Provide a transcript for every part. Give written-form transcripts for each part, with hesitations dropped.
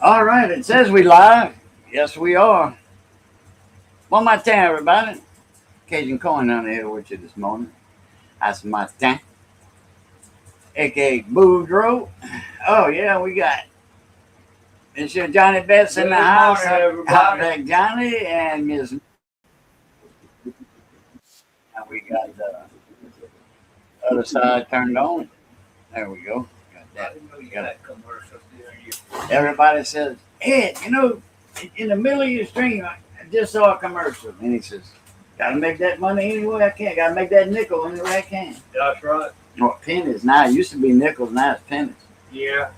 All right, it says we live. Yes, we are. Bon matin, everybody. Cajun Coin on here with you this morning. That's my matin, aka Boudin. Oh yeah, we got Mr. Johnny Betts in the house. Avec Johnny and Miss. And we got the other side turned on. There we go. Got that. Got it. Everybody says, Ed, in the middle of your stream, I just saw a commercial. And he says, gotta make that money any way I can. Gotta make that nickel any way I can. That's right. Well, pennies now. It used to be nickels, now it's pennies. Yeah.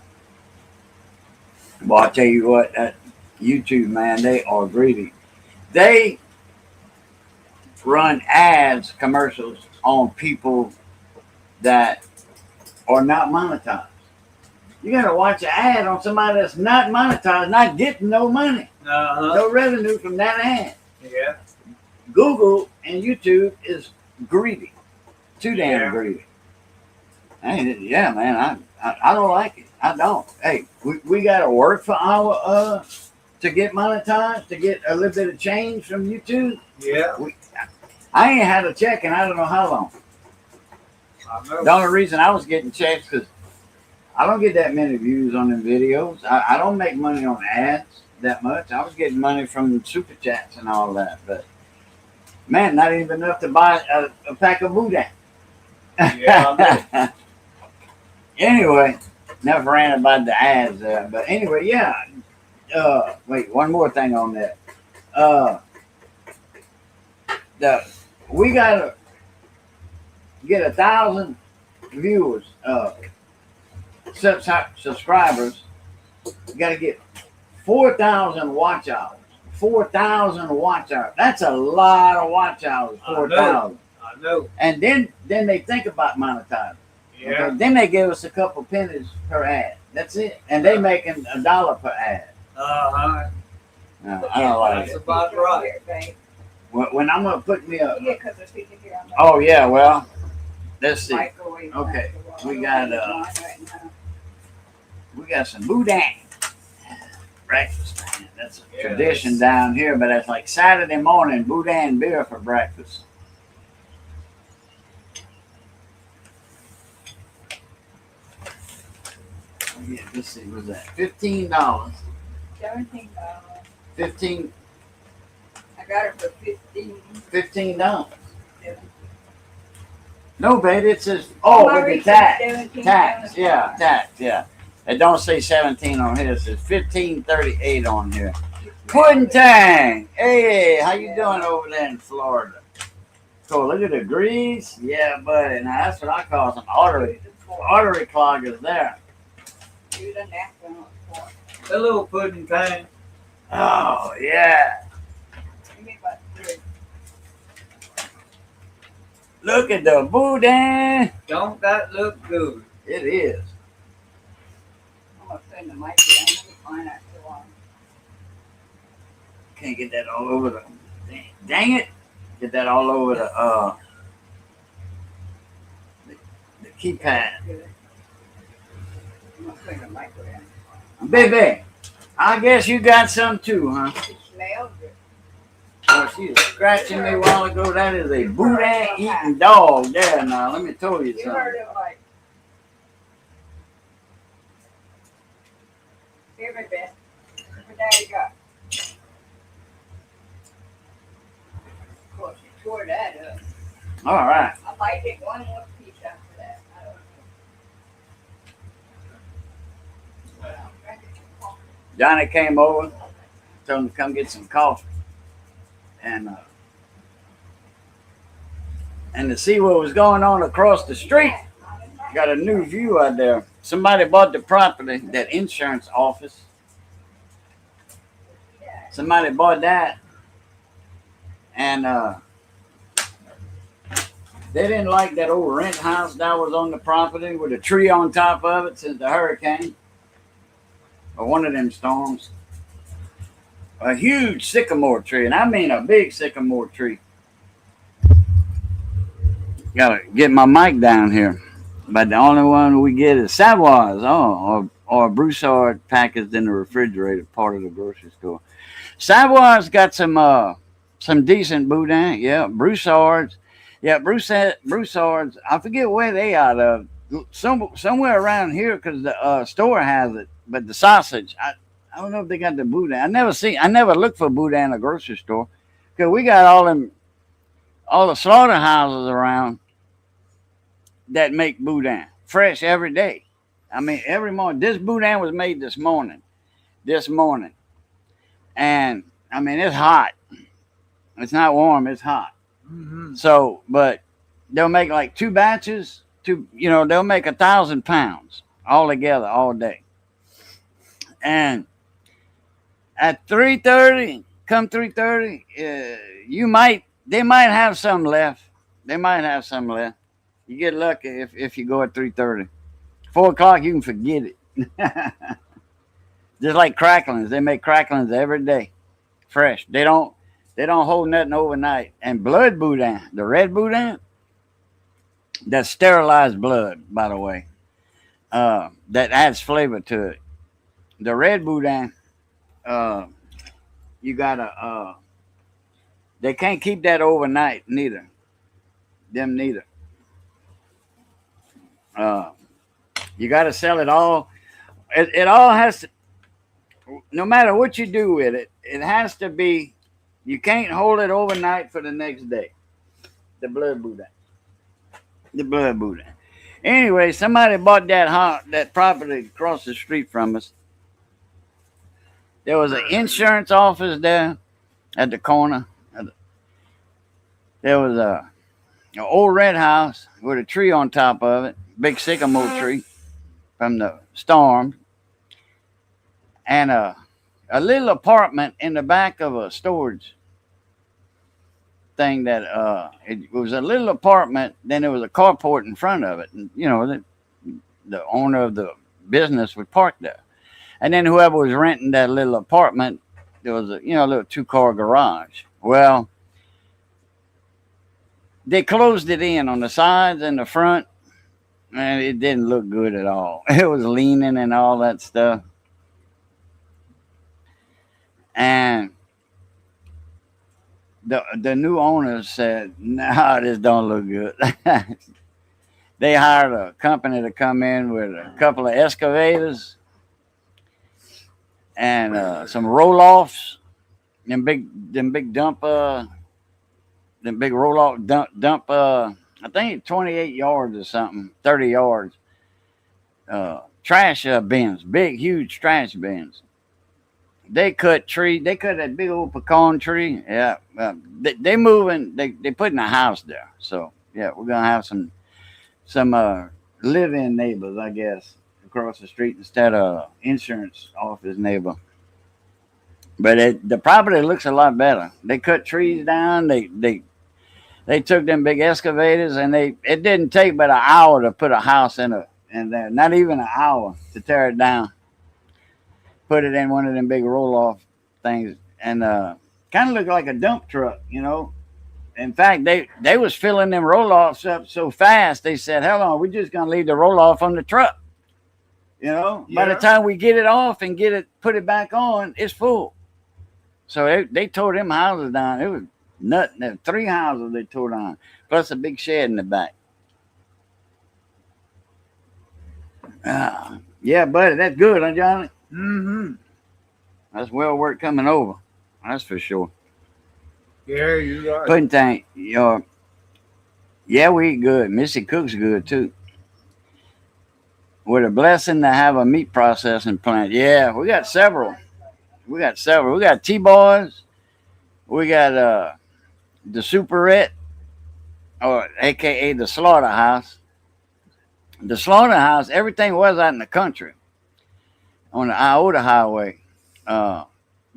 Well, I'll tell you what, YouTube, man, they are greedy. They run ads, commercials on people that are not monetized. You got to watch an ad on somebody that's not monetized, not getting no money, no revenue from that ad. Yeah. Google and YouTube is greedy, too damn greedy. Hey, yeah, man, I don't like it. I don't. Hey, we got to work for our to get monetized, to get a little bit of change from YouTube. Yeah. I ain't had a check in I don't know how long. I know. The only reason I was getting checks because I don't get that many views on them videos. I don't make money on ads that much. I was getting money from super chats and all that, but man, not even enough to buy a pack of Boudin. Yeah, I know. Anyway, never ran about the ads there, but anyway, yeah. Wait, one more thing on that. We gotta get 1,000 viewers, subscribers. We gotta get 4,000 watch hours. 4,000 watch hours. That's a lot of watch hours. 4,000. I know. And then they think about monetizing. Yeah. Okay? Then they give us a couple pennies per ad. That's it. And they making $1 per ad. Uh-huh. I don't like That's it. about right. When I'm gonna put me up. Yeah, because there's people here on the Oh yeah, well, let's see. microwave. Okay, we got some Boudin breakfast, man. That's a tradition down here, but it's like Saturday morning Boudin beer for breakfast. Yeah, let's see, what's that? $15. $17. 15 I got it for 15. $15. No, baby, it says with the tax. Tax, yeah, tax, yeah. It don't say 17 on here. It says 15.38 on here. Pudding Tang. Hey, how you doing over there in Florida? Cool. Look at the grease. Yeah, buddy. Now that's what I call some artery cloggers there. Hello, Pudding Tang. Oh yeah. Look at the Boudin. Don't that look good? It is. I'm going to put in the microwave. Find out too long. Can't get that all over the. Dang it! Get that all over the keypad. I'm going to put in the microwave. Baby, I guess you got some too, huh? It smells good. Oh, she was scratching me a while ago. That is a Boudin eating dog there. Now, let me tell you You heard something. it like. Here, baby. What daddy got? Of course, you tore that up. All right. I might get one more piece after that. I don't know. Johnny came over, told him to come get some coffee. And to see what was going on across the street. Got a new view out there. Somebody bought the property, that insurance office. Somebody bought that. And they didn't like that old rent house that was on the property with a tree on top of it since the hurricane. Or one of them storms. A huge sycamore tree, and I mean a big sycamore tree. Gotta get my mic down here. But the only one we get is Savoy's. Oh, or or Broussard packaged in the refrigerator part of the grocery store. Savoy's got some decent Boudin. Yeah, Broussards. Yeah, Broussards. I forget where they out of. Somewhere around here because the store has it. But the sausage, I don't know if they got the Boudin. I never looked for Boudin in a grocery store because we got all the slaughterhouses around that make Boudin fresh every day. I mean, every morning. This Boudin was made this morning. This morning. And, I mean, it's hot. It's not warm. It's hot. Mm-hmm. So, but they'll make like two batches. They'll make 1,000 pounds all together all day. And at 3:30, come 3:30, they might have some left. They might have some left. You get lucky if you go at 3:30. 4 o'clock, you can forget it. Just like cracklings, they make cracklings every day, fresh. They don't hold nothing overnight. And blood Boudin, the red Boudin, that's sterilized blood, by the way. That adds flavor to it. The red Boudin, you gotta. They can't keep that overnight, neither. Them neither. You got to sell it all. It all has to. No matter what you do with it, it has to be. You can't hold it overnight for the next day. The blood Boudin. The blood Boudin. Anyway, somebody bought that property across the street from us. There was an insurance office there at the corner. There was an old red house with a tree on top of it, big sycamore tree from the storm, and a little apartment in the back of a storage thing that it was a little apartment. Then there was a carport in front of it, and the owner of the business would park there. And then whoever was renting that little apartment, there was a little 2-car garage. Well, they closed it in on the sides and the front, and it didn't look good at all. It was leaning and all that stuff. And the new owners said, "No, this don't look good." They hired a company to come in with a couple of excavators and some roll-offs, them big dump roll-off dump. I think 28 yards or something, 30 yards. Trash bins, big, huge trash bins. They cut that big old pecan tree. Yeah, they moving. They putting a house there. So yeah, we're gonna have some live-in neighbors, I guess, across the street instead of insurance office neighbor. But the property looks a lot better. They cut trees down. They took them big excavators, and it didn't take but an hour to put a house in there. Not even an hour to tear it down. Put it in one of them big roll-off things, and kind of looked like a dump truck, In fact, they was filling them roll-offs up so fast, they said, "Hell on, we're just going to leave the roll-off on the truck." Yeah. By the time we get it off and put it back on, it's full. So they tore them houses down. It was nothing. There were 3 houses they tore down, plus a big shed in the back. Yeah, buddy, that's good, huh, Johnny? Mm-hmm. That's well worth coming over. That's for sure. Yeah, you're right. Pudding tank, yeah, we eat good. Missy cooks good too. What a blessing to have a meat processing plant. Yeah, we got several. We got T-Boys. We got the Superette, or AKA the Slaughterhouse. The Slaughterhouse, everything was out in the country on the Iota Highway.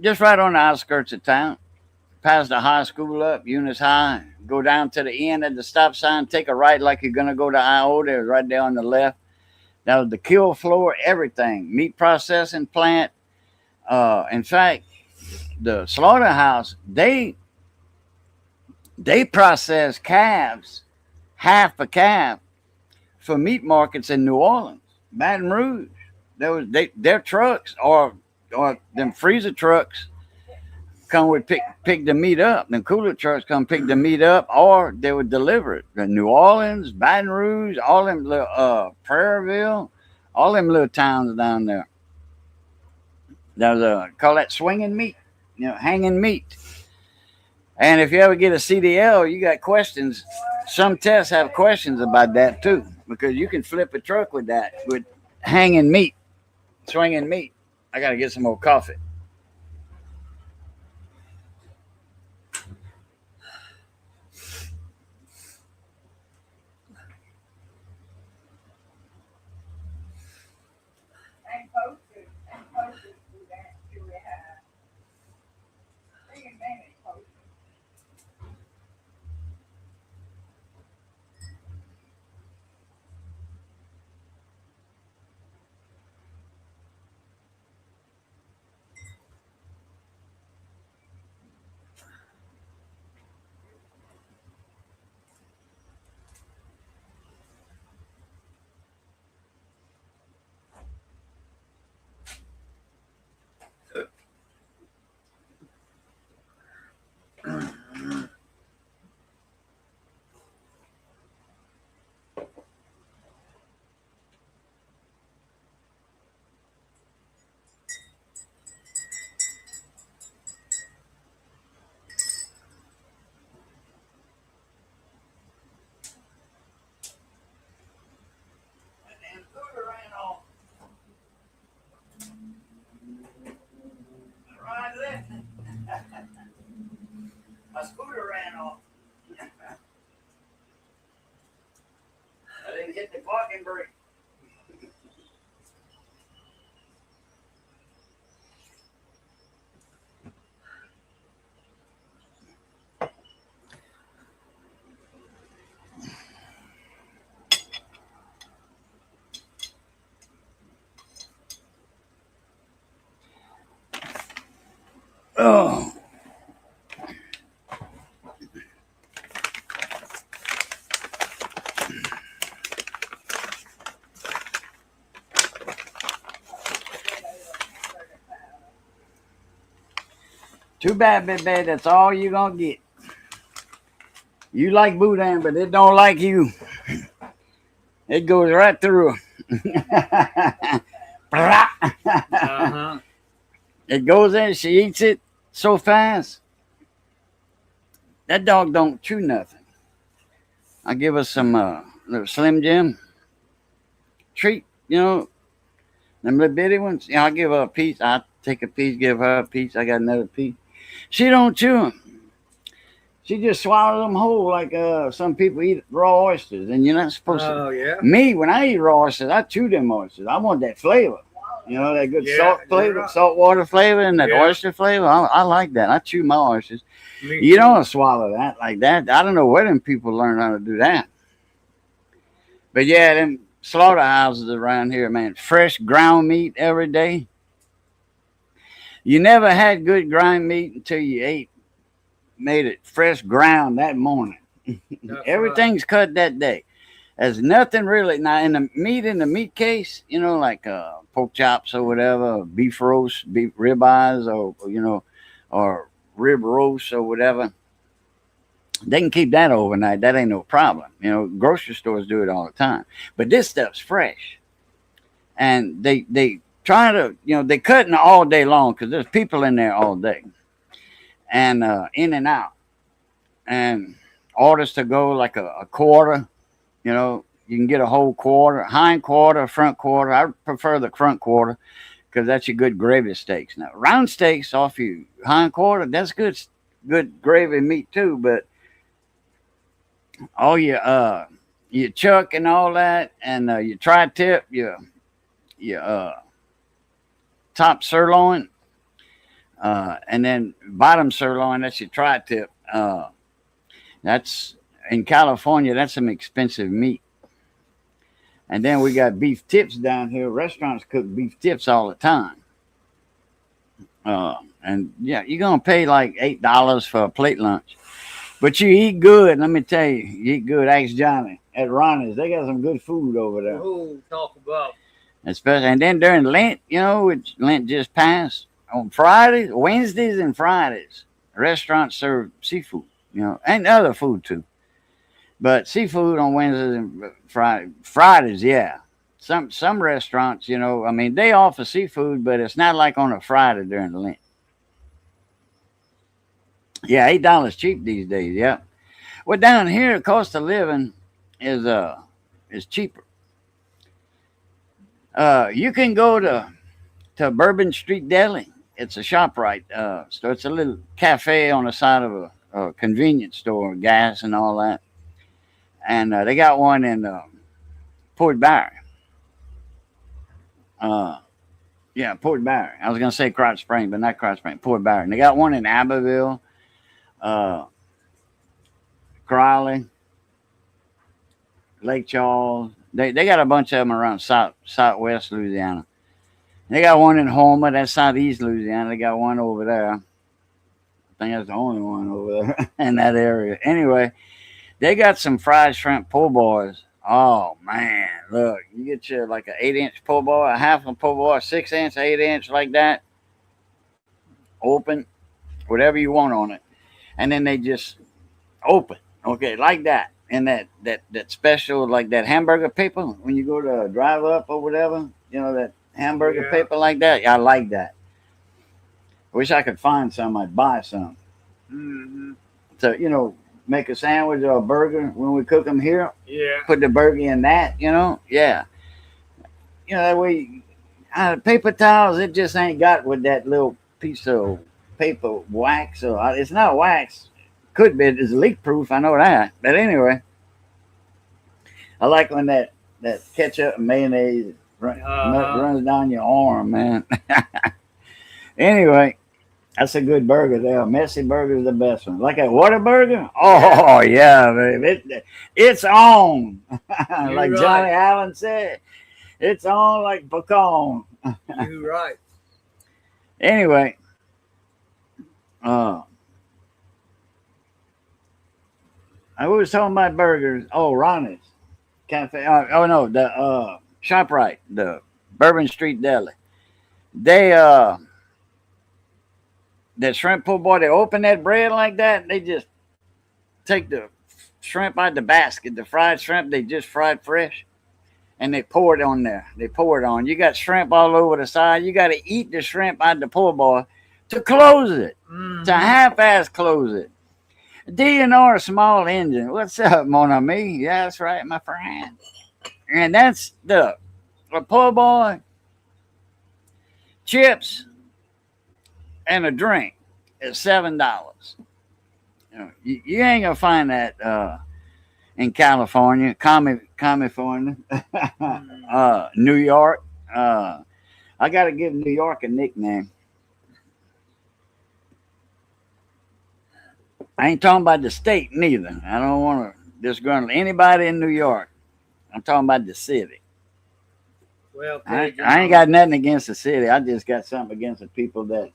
Just right on the outskirts of town. Past the high school up, Eunice High. Go down to the end at the stop sign. Take a right like you're going to go to Iota. It was right there on the left. That was the kill floor, everything. Meat processing plant. In fact, the slaughterhouse, they process calves, half a calf, for meat markets in New Orleans, Baton Rouge. their trucks or them freezer trucks come with pick the meat up. Them cooler trucks come pick the meat up, or they would deliver it. The New Orleans, Baton Rouge, all them little Prairieville, all them little towns down there. There's call that swinging meat, hanging meat. And if you ever get a CDL, you got questions. Some tests have questions about that too, because you can flip a truck with that, with hanging meat, swinging meat. I got to get some more coffee. And posters do that. Do we have? Bring it back, posters. My scooter ran off. I didn't hit the parking brake. Oh. Too bad, baby. That's all you're going to get. You like Boudin, but it don't like you. It goes right through. Uh-huh. It goes in, she eats it so fast. That dog don't chew nothing. I give her some little Slim Jim treat, them little bitty ones. I'll give her a piece. I take a piece, give her a piece. I got another piece. She don't chew them. She just swallows them whole like some people eat raw oysters, and you're not supposed to. Oh, yeah. Me, when I eat raw oysters, I chew them oysters. I want that flavor. That good salt flavor, right. salt water flavor, and that Yeah. oyster flavor. I like that. I chew my oysters. Me You too. don't swallow that like that. I don't know where them people learn how to do that. But yeah, them slaughterhouses around here, man, fresh ground meat every day. You never had good ground meat until you made it fresh ground that morning. That's Everything's cut that day. There's nothing really now in the meat case, like pork chops or whatever, beef roast, beef ribeyes, or rib roast or whatever. They can keep that overnight. That ain't no problem. Grocery stores do it all the time. But this stuff's fresh, and they try to they cutting all day long because there's people in there all day, and in and out, and orders to go like a quarter. You can get a whole quarter, hind quarter, front quarter. I prefer the front quarter because that's your good gravy steaks. Now, round steaks off your hind quarter, that's good gravy meat too. But all your chuck and all that, and your tri-tip, your top sirloin, and then bottom sirloin, that's your tri-tip. That's in California, that's some expensive meat. And then we got beef tips down here. Restaurants cook beef tips all the time. And yeah, you're going to pay like $8 for a plate lunch. But you eat good. Let me tell you eat good. Ask Johnny at Ronnie's. They got some good food over there. Talk about especially. And then during Lent, which Lent just passed, on Fridays, Wednesdays, and Fridays, restaurants serve seafood. And other food too, but seafood on Wednesdays and Fridays, yeah. Some restaurants, I mean, they offer seafood, but it's not like on a Friday during Lent. Yeah, $8 cheap these days. Yeah. Well, down here, the cost of living is cheaper. You can go to Bourbon Street Deli. It's a ShopRite store. It's a little cafe on the side of a convenience store, gas and all that. And they got one in Port Barre. Yeah, Port Barre. I was gonna say Crotch Spring, but not Crotch Spring. Port Barre. And they got one in Abbeville, Crowley, Lake Charles. They got a bunch of them around southwest Louisiana. They got one in Homer, that's southeast Louisiana. They got one over there. I think that's the only one over there in that area. Anyway, they got some fried shrimp po' boys. Oh man, look, you get your like an 8-inch po' boy, a half a po' boy, 6-inch, 8-inch, like that, open, whatever you want on it, and then they just open, okay, like that, and that special, like that hamburger paper when you go to drive up or whatever, that hamburger paper like that. I like that. I wish I could find some. I'd buy some. Mm-hmm. So make a sandwich or a burger when we cook them here. Yeah. Put the burger in that, Yeah. That way, paper towels, it just ain't got with that little piece of paper wax. Or it's not wax. Could be. It's leak proof. I know that. But anyway, I like when that ketchup and mayonnaise runs down your arm, man. Anyway. That's a good burger there. Messy burger is the best one. Like a Whataburger? Oh, yeah, baby. It's on. Like Johnny Allen said, it's on like pecan. You're right. Anyway, I was talking about burgers. Oh, Ronnie's Cafe. Oh, no, the ShopRite, the Bourbon Street Deli. They, that shrimp po' boy, they open that bread like that, and they just take the shrimp out of the basket, the fried shrimp, they just fried fresh, and they pour it on there. They pour it on. You got shrimp all over the side. You got to eat the shrimp out of the po' boy to close it, to half-ass close it. D&R Small Engine. What's up, mon ami? Yeah, that's right, my friend. And that's the po' boy, chips, and a drink is $7. You ain't gonna find that in California, California, New York. I gotta give New York a nickname. I ain't talking about the state neither. I don't want to disgruntle anybody in New York. I'm talking about the city. Well, I ain't got nothing against the city. I just got something against the people that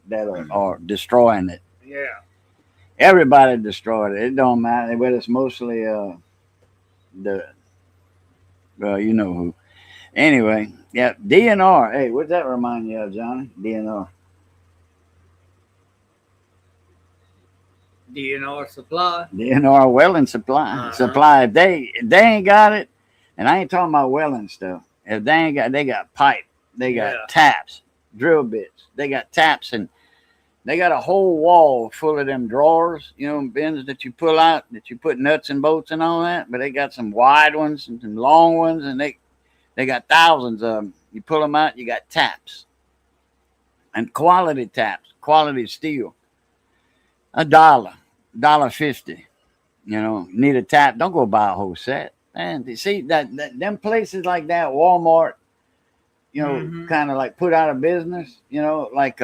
are destroying it. Yeah. Everybody destroyed it. It don't matter, but it's mostly you know who. Anyway, yeah, DNR. Hey, what's that remind you of, Johnny? DNR. DNR Supply. DNR Welding Supply. Supply. If they ain't got it, and I ain't talking about welding stuff. If they ain't got, they got pipe, they got taps, drill bits, they got taps, and they got a whole wall full of them drawers, bins that you pull out, that you put nuts and bolts and all that. But they got some wide ones and some long ones, and they got thousands of them. You pull them out, you got taps, and quality taps, quality steel. $1.50. Need a tap? Don't go buy a whole set. Man, you see that them places like that, Walmart, kind of like put out of business, like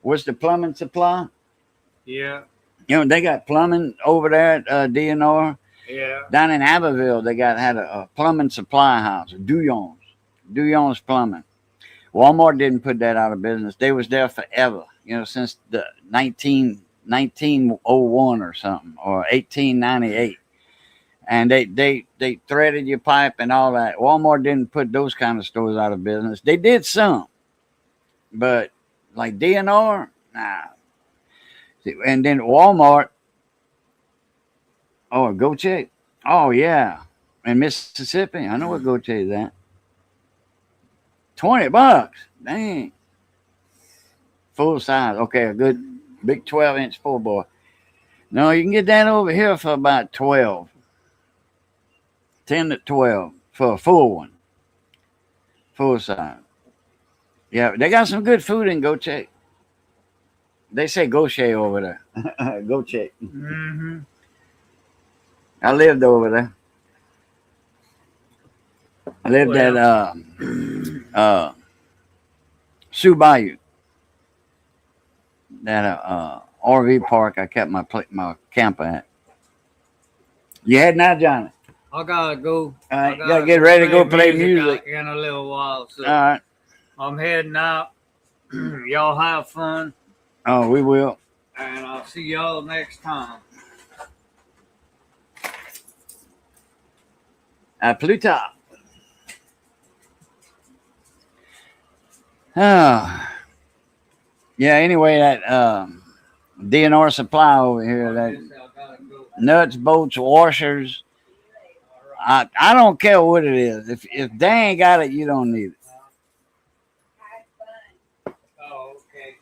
what's the plumbing supply? Yeah. They got plumbing over there at DNR. Yeah. Down in Abbeville, they had a plumbing supply house, Duyon's Plumbing. Walmart didn't put that out of business. They was there forever, since the 1901 or something, or 1898. and they threaded your pipe and all that. Walmart didn't put those kind of stores out of business. They did some, but like DNR, nah. And then Walmart, oh, Go Check, oh yeah, in Mississippi, I know what Go Check is at. $20, dang, full size. Okay, a good big 12-inch full bore. No, you can get that over here for about 12, 10 to 12 for a full one, full size. Yeah, they got some good food in Go Check. They say Go Check over there. Go Check. Mm-hmm. I lived over there. I lived at Sioux Bayou, that RV park I kept my camper at. You heading out, Johnny? I gotta go. All right, you gotta get ready to go play music. In a little while. So All right. I'm heading out. Y'all have fun. Oh, we will. And I'll see y'all next time. At Pluto. Oh. Yeah, anyway, that DNR supply over here, that nuts, bolts, washers. I don't care what it is. If they ain't got it, you don't need it. Oh, okay.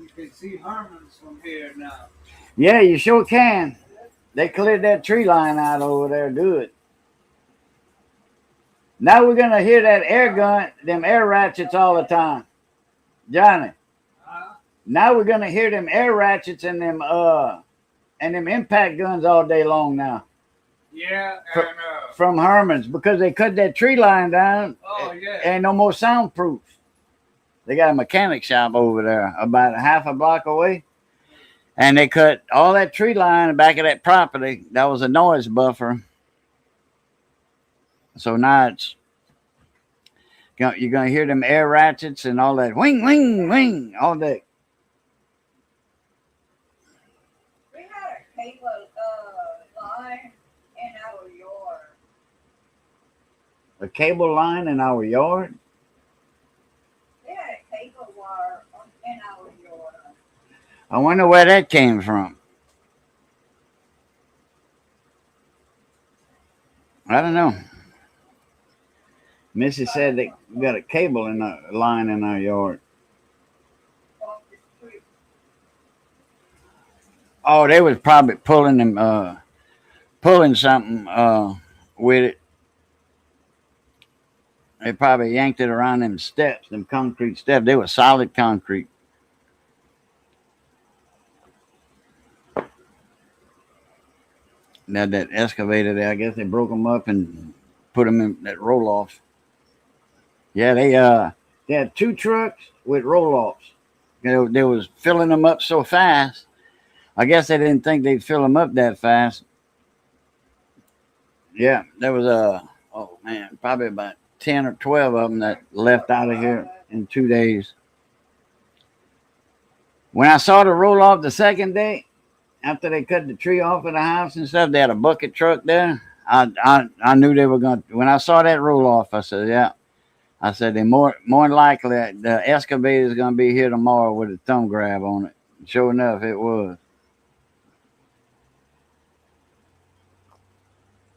You can see Herman's from here now. Yeah, you sure can. They cleared that tree line out over there good. Now we're gonna hear that air gun, them air ratchets all the time. Johnny. Now we're gonna hear them air ratchets and them impact guns all day long now. Yeah, From Herman's, because they cut that tree line down. Oh yeah. Ain't no more soundproof. They got a mechanic shop over there about a half a block away. And they cut all that tree line back of that property. That was a noise buffer. So now you're going to hear them air ratchets and all that wing, wing, wing, all that. We had a cable line in our yard. A cable line in our yard? We had a cable wire in our yard. I wonder where that came from. I don't know. Missy said they got a cable in a line in our yard. Off the street. Oh, they was probably pulling something with it. They probably yanked it around them steps, them concrete steps. They were solid concrete. Now that excavator there, I guess they broke them up and put them in that roll-off. Yeah, they had 2 trucks with roll-offs. They was filling them up so fast. I guess they didn't think they'd fill them up that fast. Yeah, there was probably about 10 or 12 of them that left out of here in 2 days. When I saw the roll-off the second day, after they cut the tree off of the house and stuff, they had a bucket truck there. I knew they were going to. When I saw that roll-off, I said, yeah. I said, they more than likely, the excavator is going to be here tomorrow with a thumb grab on it. Sure enough, it was.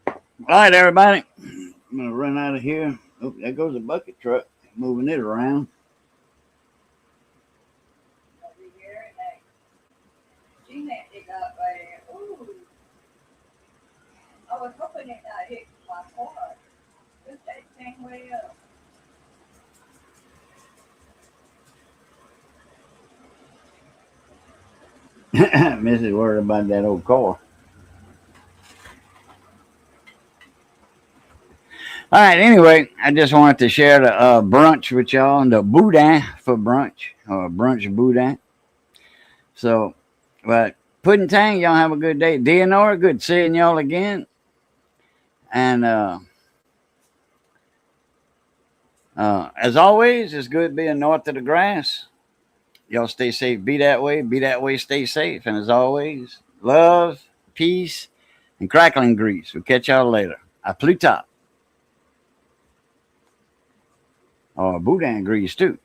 All right, everybody. I'm going to run out of here. Oh, there goes the bucket truck, moving it around. Over here, and she left it up there. Ooh. I was hoping it not hit my car. Just that thing way up. Mrs. worried about that old car. All right, anyway, I just wanted to share the brunch with y'all and the Boudin for brunch, or brunch Boudin. So, but Puddin' Tang, y'all have a good day. DNR, good seeing y'all again. And as always, it's good being north of the grass. Y'all stay safe. Be that way, stay safe. And as always, love, peace, and crackling grease. We'll catch y'all later. A plus tard. Or Boudin grease, too.